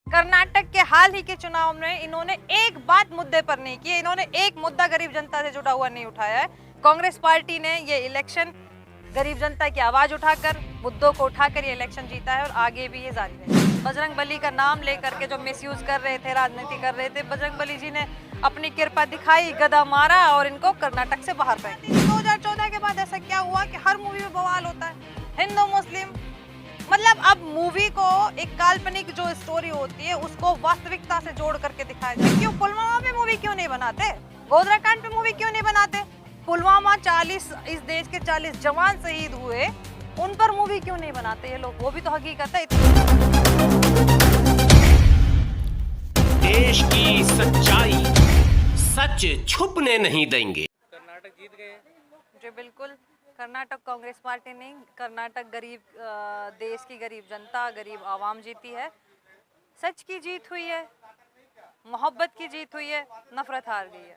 कर्नाटक के हाल ही के चुनाव में इन्होंने एक बात मुद्दे पर नहीं की, इन्होंने एक मुद्दा गरीब जनता से जुड़ा हुआ नहीं उठाया है। कांग्रेस पार्टी ने ये इलेक्शन गरीब जनता की आवाज उठाकर, मुद्दों को उठाकर ये इलेक्शन जीता है और आगे भी ये जारी रहेगा। बजरंग बली का नाम लेकर के जो मिसयूज कर रहे थे, राजनीति कर रहे थे, बजरंग बली जी ने अपनी कृपा दिखाई, गदा मारा और इनको कर्नाटक से बाहर फेंक दिया। 2014 के बाद ऐसा क्या हुआ कि हर मूवी में बवाल होता है, हिंदू मुस्लिम, मतलब अब मूवी को एक काल्पनिक जो स्टोरी होती है उसको वास्तविकता से जोड़ करके दिखाया जाए। क्यों पुलवामा पे मूवी क्यों नहीं बनाते, गोधरा कांड पे मूवी क्यों नहीं बनाते? पुलवामा 40 इस देश के 40 जवान शहीद हुए, उन पर मूवी क्यों नहीं बनाते ये लोग? वो भी तो हकीकत है। देश की सच्चाई सच छुपने नहीं देंगे। कर्नाटक जीत गए जी बिल्कुल, कर्नाटक कांग्रेस पार्टी नहीं, कर्नाटक गरीब देश की गरीब जनता, गरीब आवाम जीती है। सच की जीत हुई है, मोहब्बत की जीत हुई है, नफरत हार गई है।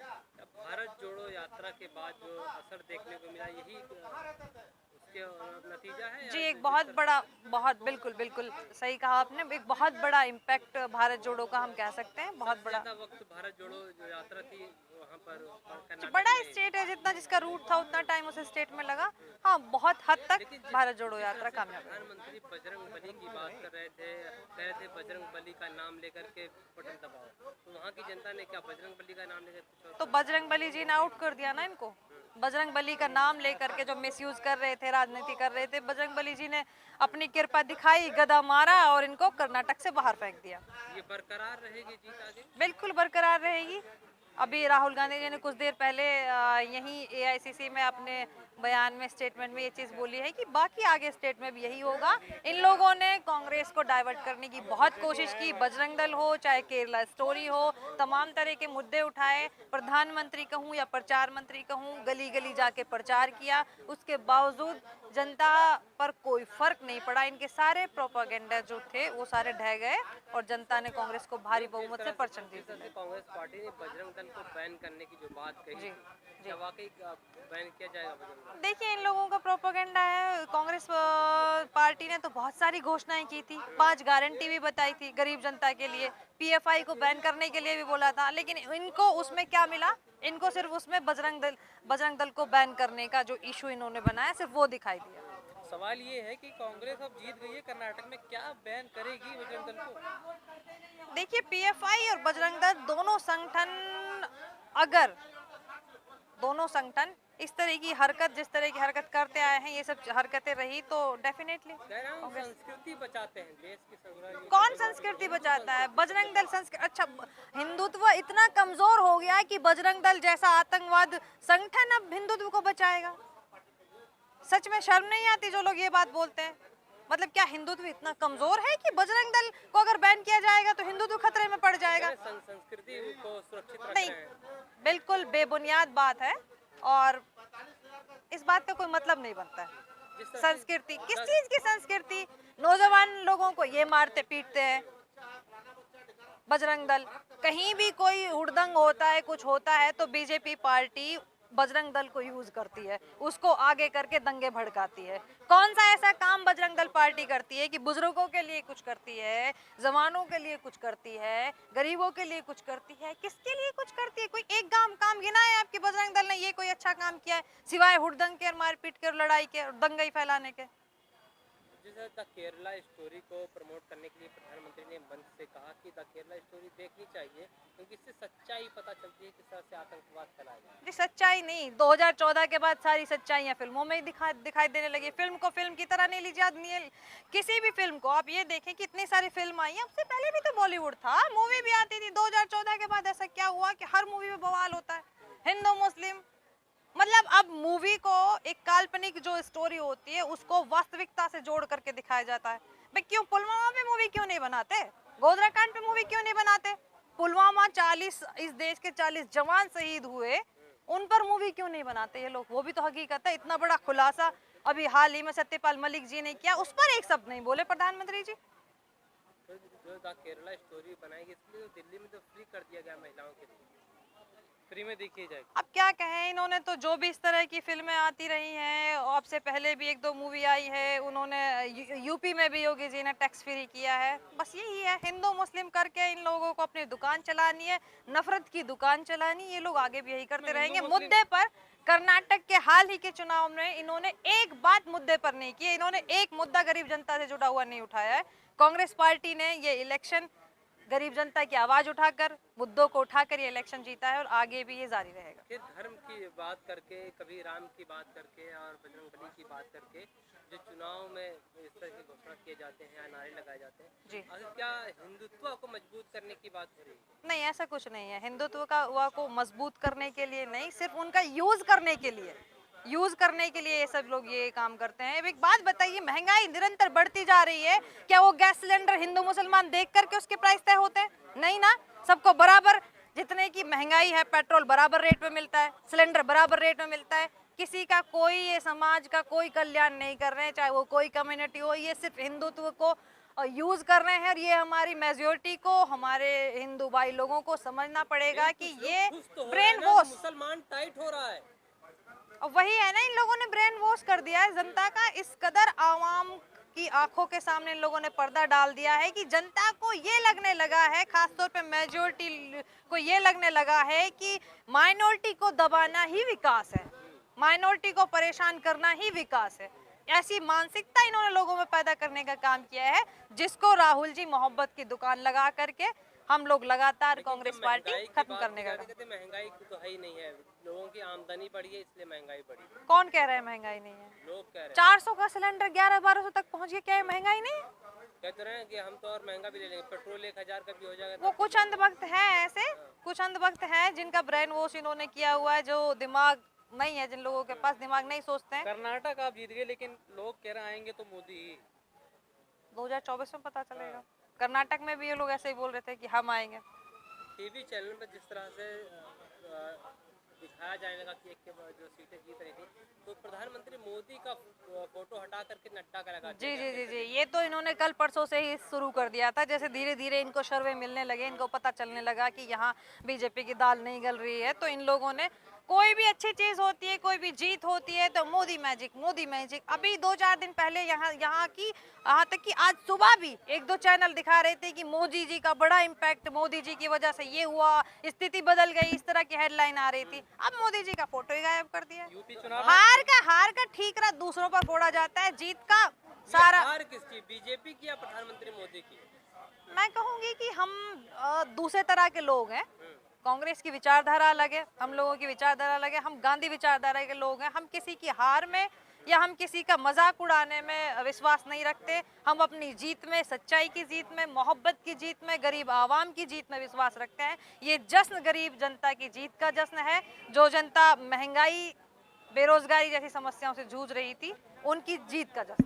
भारत जोड़ो यात्रा के बाद जो असर देखने को मिला, यही उसके नतीजा है जी एक बहुत बड़ा, बहुत बिल्कुल बिल्कुल सही कहा आपने, एक बहुत बड़ा इम्पैक्ट भारत जोड़ो का हम कह सकते हैं। बहुत बड़ा वक्त भारत जोड़ो जो यात्रा थी वहाँ पर बड़ा स्टेट है, जितना जिसका रूट था उतना टाइम उस स्टेट में लगा। हाँ, बहुत हद तक भारत जोड़ो यात्रा कामयाब है। प्रधानमंत्री बजरंग बली की बात कर रहे थे, कह रहे थे बजरंग बली का नाम लेकर के बटन दबाओ, तो वहाँ की जनता ने क्या बजरंग बली का नाम लेकर तो बजरंग बली जी ने आउट कर दिया ना इनको। बजरंग बली का नाम लेकर के जो मिसयूज कर रहे थे, राजनीति कर रहे थे, बजरंग बली जी ने अपनी कृपा दिखाई, गदा मारा और इनको कर्नाटक से बाहर फेंक दिया। ये बरकरार रहेगी जीत आगे? बिल्कुल बरकरार रहेगी। अभी राहुल गांधी जी ने कुछ देर पहले यही एआईसीसी में अपने बयान में, स्टेटमेंट में ये चीज़ बोली है कि बाकी आगे स्टेट में भी यही होगा। इन लोगों ने कांग्रेस को डाइवर्ट करने की बहुत कोशिश की, बजरंग दल हो चाहे केरला स्टोरी हो, तमाम तरह के मुद्दे उठाए, प्रधानमंत्री कहूँ या प्रचार मंत्री कहूँ, गली गली जाके प्रचार किया, उसके बावजूद जनता पर कोई फर्क नहीं पड़ा। इनके सारे प्रोपेगेंडा जो थे वो सारे ढह गए और जनता ने कांग्रेस को भारी बहुमत से परचम दी। कांग्रेस पार्टी ने बजरंग दल को बैन करने की जो बात कही, क्या वाकई बैन किया जाएगा बजरंग दल? देखिए, इन लोगों का प्रोपेगेंडा है। कांग्रेस पार्टी ने तो बहुत सारी घोषणाएं की थी, 5 गारंटी भी बताई थी गरीब जनता के लिए, पीएफआई को बैन करने के लिए भी बोला था, लेकिन इनको उसमें क्या मिला? इनको सिर्फ उसमें बजरंग दल को बैन करने का जो इशू इन्होंने बनाया, सिर्फ वो दिखाई दिया। सवाल ये है कि कांग्रेस अब जीत गई है कर्नाटक में, क्या बैन करेगी बजरंग दल को? देखिए, पीएफआई और बजरंग दल दोनों संगठन, अगर दोनों संगठन इस तरह की हरकत, जिस तरह की हरकत करते आए हैं, ये सब हरकतें रही तो डेफिनेटली संस्कृति बचाते हैं, देश की संस्कृति। कौन संस्कृति बचाता है? बजरंग दल संस्कृति, अच्छा हिंदुत्व इतना कमजोर हो गया है कि बजरंग दल जैसा आतंकवाद संगठन अब हिंदुत्व को बचाएगा? सच में शर्म नहीं आती जो लोग ये बात बोलते हैं? मतलब क्या हिंदुत्व इतना कमजोर है कि बजरंग दल को अगर बैन किया जाएगा तो हिंदुत्व खतरे में पड़ जाएगा? संस्कृति को सुरक्षित रख नहीं, रहे हैं। बिल्कुल बेबुनियाद बात है और इस बात का कोई मतलब नहीं बनता है। संस्कृति किस चीज की संस्कृति? नौजवान लोगों को ये मारते पीटते हैं बजरंग दल। कहीं भी कोई हुड़दंग होता है, कुछ होता है तो बीजेपी पार्टी बजरंग दल को यूज करती है, उसको आगे करके दंगे भड़काती है। कौन सा ऐसा काम बजरंग दल पार्टी करती है कि बुजुर्गों के लिए कुछ करती है, जवानों के लिए कुछ करती है, गरीबों के लिए कुछ करती है? किसके लिए कुछ करती है? कोई एक काम गिना है आपकी बजरंग दल ने ये कोई अच्छा काम किया है सिवाय हुड़दंग के, मारपीट के, लड़ाई के और दंगई फैलाने के? जैसे द केरला स्टोरी को प्रमोट करने के लिए प्रधानमंत्री ने मंच से कहा कि द केरला स्टोरी देखनी चाहिए क्योंकि इससे सच्चाई पता चलती है किस तरह से आतंकवाद फैलाया जाए। जी सच्चाई नहीं, 2014 के बाद सारी सच्चाइयाँ फिल्मों में ही दिखाई देने लगी। फिल्म को फिल्म की तरह नहीं लीजिए, नहीं किसी भी फिल्म को आप ये देखें कि इतनी सारी फिल्म आई है, उससे पहले भी तो बॉलीवुड था, मूवी भी आती थी। 2014 के बाद ऐसा क्या हुआ कि हर मूवी में बवाल होता है, हिंदू मुस्लिम, मतलब अब मूवी को एक काल्पनिक जो स्टोरी होती है उसको वास्तविकता से जोड़ करके दिखाया जाता है। भाई क्यों पुलवामा पे मूवी क्यों नहीं बनाते, गोधरा कांड पे मूवी क्यों नहीं बनाते? पुलवामा 40 इस देश के 40 जवान शहीद हुए, उन पर मूवी क्यों नहीं बनाते ये लोग? वो भी तो हकीकत है। इतना बड़ा खुलासा अभी हाल ही में सत्यपाल मलिक जी ने किया, उस पर एक शब्द नहीं बोले प्रधानमंत्री जी। तो जो द केरला स्टोरी बनाएगी इसलिए दिल्ली में तो फ्री कर दिया गया महिलाओं के लिए। फ्री में देखी जाएगी। अब क्या कहें, इन्होंने तो जो भी इस तरह की फिल्में आती रही हैं, अब से पहले भी एक दो मूवी आई है, उन्होंने यूपी में भी योगी जी ने टैक्स फ्री किया है। बस यही है, हिंदू मुस्लिम करके इन लोगों को अपनी दुकान चलानी है, नफरत की दुकान चलानी, ये लोग आगे भी यही करते रहेंगे। मुद्दे पर कर्नाटक के हाल ही के चुनाव में इन्होंने एक बात मुद्दे पर नहीं की, इन्होंने एक मुद्दा गरीब जनता से जुड़ा हुआ नहीं उठाया है। कांग्रेस पार्टी ने ये इलेक्शन गरीब जनता की आवाज उठाकर, मुद्दों को उठाकर ये इलेक्शन जीता है और आगे भी ये जारी रहेगा। फिर धर्म की बात करके, कभी राम की बात करके और बजरंगबली की बात करके जो चुनाव में इस तरह की घोषणा किए जाते हैं या नारे लगाए जाते हैं जी, आखिर क्या हिंदुत्व को मजबूत करने की बात हो रही है? नहीं ऐसा कुछ नहीं है। हिंदुत्व का को मजबूत करने के लिए नहीं, सिर्फ उनका यूज करने के लिए, ये सब लोग ये काम करते हैं। अब एक बात बताइए, महंगाई निरंतर बढ़ती जा रही है, क्या वो गैस सिलेंडर हिंदू मुसलमान देख करके उसके प्राइस तय होते हैं? नहीं ना, सबको बराबर जितने की महंगाई है, पेट्रोल बराबर रेट में मिलता है, सिलेंडर बराबर रेट में मिलता है। किसी का कोई, ये समाज का कोई कल्याण नहीं कर रहे हैं, चाहे वो कोई कम्युनिटी हो, ये सिर्फ हिंदुत्व को यूज कर रहे हैं। और ये हमारी मेजोरिटी को, हमारे हिंदू भाई लोगों को समझना पड़ेगा कि ये ब्रेन वॉश, मुसलमान टाइट हो रहा है। और वही है ना, इन लोगों ने ब्रेन वॉश कर दिया है जनता का। इस कदर आवाम की आंखों के सामने इन लोगों ने पर्दा डाल दिया है कि जनता को ये लगने लगा है, खासतौर पे मेजोरिटी को ये लगने लगा है कि माइनॉरिटी को दबाना ही विकास है, माइनॉरिटी को परेशान करना ही विकास है। ऐसी मानसिकता इन्होंने लोगों में पैदा करने का काम किया है, जिसको राहुल जी मोहब्बत की दुकान लगा करके हम लोग लगातार कांग्रेस पार्टी खत्म करने का। महंगाई तो है ही नहीं है, लोगों की आमदनी बढ़ी है इसलिए महंगाई बढ़ी है। कौन कह रहा है महंगाई नहीं है? लोग कह रहे हैं 400 का सिलेंडर 1100-1200 तक पहुंच गया, क्या ये महंगाई नहीं है? कहते रहे हैं कि हम तो और महंगा भी ले लेंगे, पेट्रोल 1000 का भी हो जाएगा। वो कुछ अंधभक्त हैं, ऐसे कुछ अंधभक्त हैं जिनका ब्रेन वॉश इन्होंने किया हुआ है, जो दिमाग नहीं है, जिन लोगों के पास दिमाग नहीं सोचते हैं। कर्नाटक आप जीत गए, लेकिन लोग कह रहे आएंगे तो मोदी ही। 2024 में पता चलेगा। कर्नाटक में भी ये लोग ऐसे ही बोल रहे थे कि हम आएंगे। टीवी चैनल पर जिस तरह से दिखाया जाने लगा कि एक के बाद जो सीटें जीत रही थी, तो प्रधानमंत्री मोदी का फोटो हटा करके नड्डा का लगा। जी जी जी जी, ये तो इन्होंने कल परसों से ही शुरू कर दिया था। जैसे धीरे धीरे इनको सर्वे मिलने लगे, इनको पता चलने लगा कि यहाँ बीजेपी की दाल नहीं गल रही है, तो इन लोगों ने, कोई भी अच्छी चीज होती है, कोई भी जीत होती है तो मोदी मैजिक, मोदी मैजिक। अभी 2-4 दिन पहले यहाँ तक कि आज सुबह भी 1-2 चैनल दिखा रहे थे कि मोदी जी का बड़ा इम्पैक्ट, मोदी जी की वजह से ये हुआ, स्थिति बदल गई, इस तरह की हेडलाइन आ रही थी। अब मोदी जी का फोटो ही गायब कर दिया। यूपी चुनाव हार का ठीकरा दूसरों पर फोड़ा जाता है, जीत का सारा। हार किसकी, बीजेपी की या प्रधानमंत्री मोदी की? मैं कहूंगी कि हम दूसरे तरह के लोग हैं। कांग्रेस की विचारधारा अलग है, हम लोगों की विचारधारा अलग है, हम गांधी विचारधारा के लोग हैं। हम किसी की हार में या हम किसी का मजाक उड़ाने में विश्वास नहीं रखते। हम अपनी जीत में, सच्चाई की जीत में, मोहब्बत की जीत में, गरीब आवाम की जीत में विश्वास रखते हैं। ये जश्न गरीब जनता की जीत का जश्न है। जो जनता महंगाई, बेरोजगारी जैसी समस्याओं से जूझ रही थी, उनकी जीत का जश्न।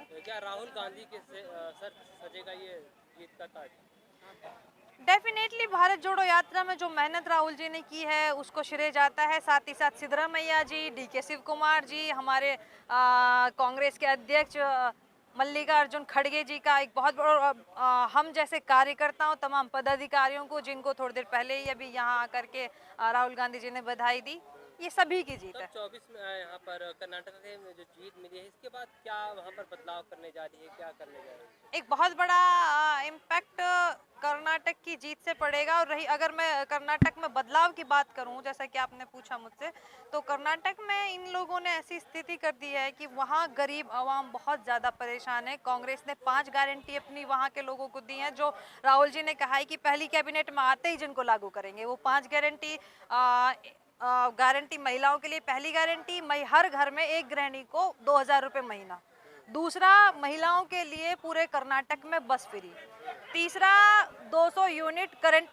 तो क्या राहुल गांधी के सर सजेगा ये जीत का ताज? डेफिनेटली भारत जोड़ो यात्रा में जो मेहनत राहुल जी ने की है उसको श्रेय जाता है। साथ ही साथ सिद्धरामैया जी, डीके शिव कुमार जी, हमारे कांग्रेस के अध्यक्ष मल्लिकार्जुन खड़गे जी का एक बहुत बड़ा, हम जैसे कार्यकर्ताओं, तमाम पदाधिकारियों को, जिनको थोड़ी देर पहले ही अभी यहाँ आकर के राहुल गांधी जी ने बधाई दी, ये सभी की जीत है। 24 में यहाँ पर कर्नाटक में जो जीत मिली है, इसके बाद क्या वहाँ पर बदलाव करने जा रही है, क्या करने जा रही है? एक बहुत बड़ा इम्पैक्ट कर्नाटक की जीत से पड़ेगा। और रही, अगर मैं कर्नाटक में बदलाव की बात करूं, जैसा कि आपने पूछा मुझसे, तो कर्नाटक में इन लोगों ने ऐसी स्थिति कर दी है कि वहां गरीब आवाम बहुत ज़्यादा परेशान है। कांग्रेस ने 5 गारंटी अपनी वहां के लोगों को दी हैं, जो राहुल जी ने कहा है कि पहली कैबिनेट में आते ही जिनको लागू करेंगे। वो 5 गारंटी महिलाओं के लिए, पहली गारंटी हर घर में एक गृहिणी को 2000 रुपये महीना। दूसरा, महिलाओं के लिए पूरे कर्नाटक में बस फ्री। तीसरा, 200 यूनिट करंट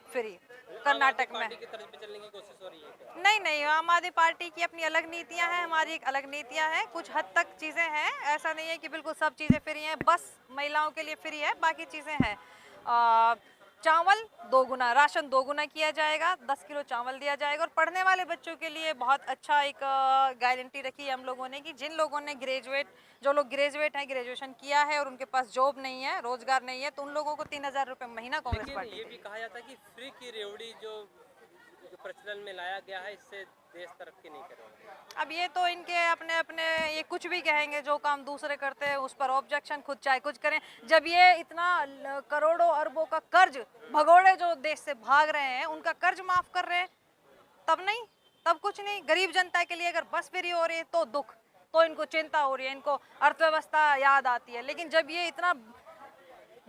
फ्री कर्नाटक में। की तरफ चलने की कोशिश हो रही है क्या? नहीं, आम आदमी पार्टी की अपनी अलग नीतियां हैं, हमारी एक अलग नीतियां हैं। कुछ हद तक चीज़ें हैं, ऐसा नहीं है कि बिल्कुल सब चीज़ें फ्री हैं। बस महिलाओं के लिए फ्री है, बाकी चीज़ें हैं। चावल 2 गुना, राशन 2 गुना किया जाएगा, 10 किलो चावल दिया जाएगा। और पढ़ने वाले बच्चों के लिए बहुत अच्छा एक गारंटी रखी है हम लोगों ने कि जिन लोगों ने जो लोग ग्रेजुएट हैं, ग्रेजुएशन किया है और उनके पास जॉब नहीं है, रोजगार नहीं है, तो उन लोगों को 3000 रुपये महीना कांग्रेस पार्टी। ये भी कहा जाता है कि फ्री की रेवड़ी जो जो प्रचलन में लाया गया है इससे देश तरक्की नहीं करेगा। अब ये तो इनके अपने अपने, ये कुछ भी कहेंगे, जो काम दूसरे करते हैं उस पर ऑब्जेक्शन, खुद चाहे कुछ करें। जब ये इतना करोड़ों अरबों का कर्ज भगोड़े जो देश से भाग रहे हैं उनका कर्ज माफ कर रहे हैं, तब नहीं, तब कुछ नहीं। गरीब जनता के लिए अगर बस फ्री हो रही है तो दुख, तो इनको चिंता हो रही है, इनको अर्थव्यवस्था याद आती है। लेकिन जब ये इतना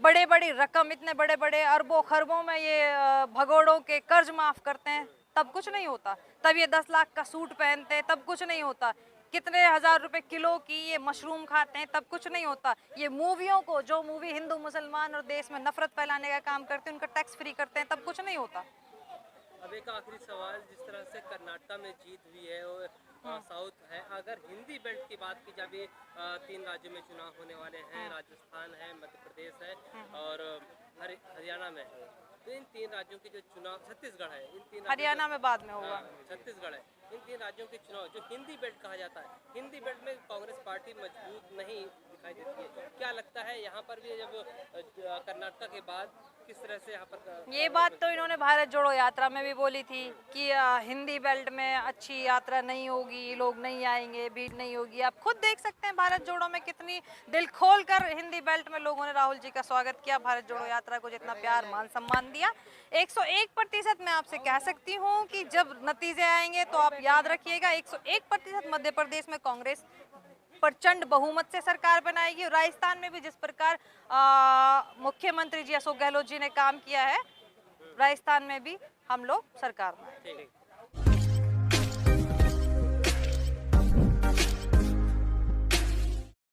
बड़े बड़ी रकम, इतने बड़े बड़े अरबों खरबों में ये भगोड़ों के कर्ज माफ करते हैं, तब कुछ नहीं होता। तब ये 10 लाख का सूट पहनते हैं, तब कुछ नहीं होता। कितने हजार रुपए किलो की ये मशरूम खाते हैं, तब कुछ नहीं होता। ये मूवियों को, जो मूवी हिंदू मुसलमान और देश में नफरत फैलाने का काम करते हैं, उनका टैक्स फ्री करते हैं, तब कुछ नहीं होता। अब एक आखिरी सवाल, जिस तरह से कर्नाटक में जीत हुई है और साउथ है, अगर हिंदी बेल्ट की बात की जाए, 3 राज्यों में चुनाव होने वाले हैं, राजस्थान है, मध्य प्रदेश है और हरियाणा में है, तो इन 3 राज्यों के जो चुनाव, छत्तीसगढ़ है, इन 3 हरियाणा में बाद में होगा। छत्तीसगढ़ है, इन 3 राज्यों के चुनाव जो हिंदी बेल्ट कहा जाता है, हिंदी बेल्ट में कांग्रेस पार्टी मजबूत नहीं दिखाई देती है। क्या लगता है यहाँ पर भी जब कर्नाटक के बाद किस तरह से यहाँ पर ये बात तो इन्होंने भारत जोड़ो यात्रा में भी बोली थी कि हिंदी बेल्ट में अच्छी यात्रा नहीं होगी, लोग नहीं आएंगे, भीड़ नहीं होगी। आप खुद देख सकते हैं भारत जोड़ो में कितनी दिल खोल कर हिंदी बेल्ट में लोगों ने राहुल जी का स्वागत किया, भारत जोड़ो यात्रा को जितना प्यार मान सम्मान दिया। 101% मैं आपसे कह सकती हूँ कि जब नतीजे आएंगे तो आप याद रखिएगा, 101% मध्य प्रदेश में कांग्रेस प्रचंड बहुमत से सरकार बनाएगी। राजस्थान में भी जिस प्रकार मुख्यमंत्री जी अशोक गहलोत जी ने काम किया है, राजस्थान में भी हम लोग सरकार बनाएंगे।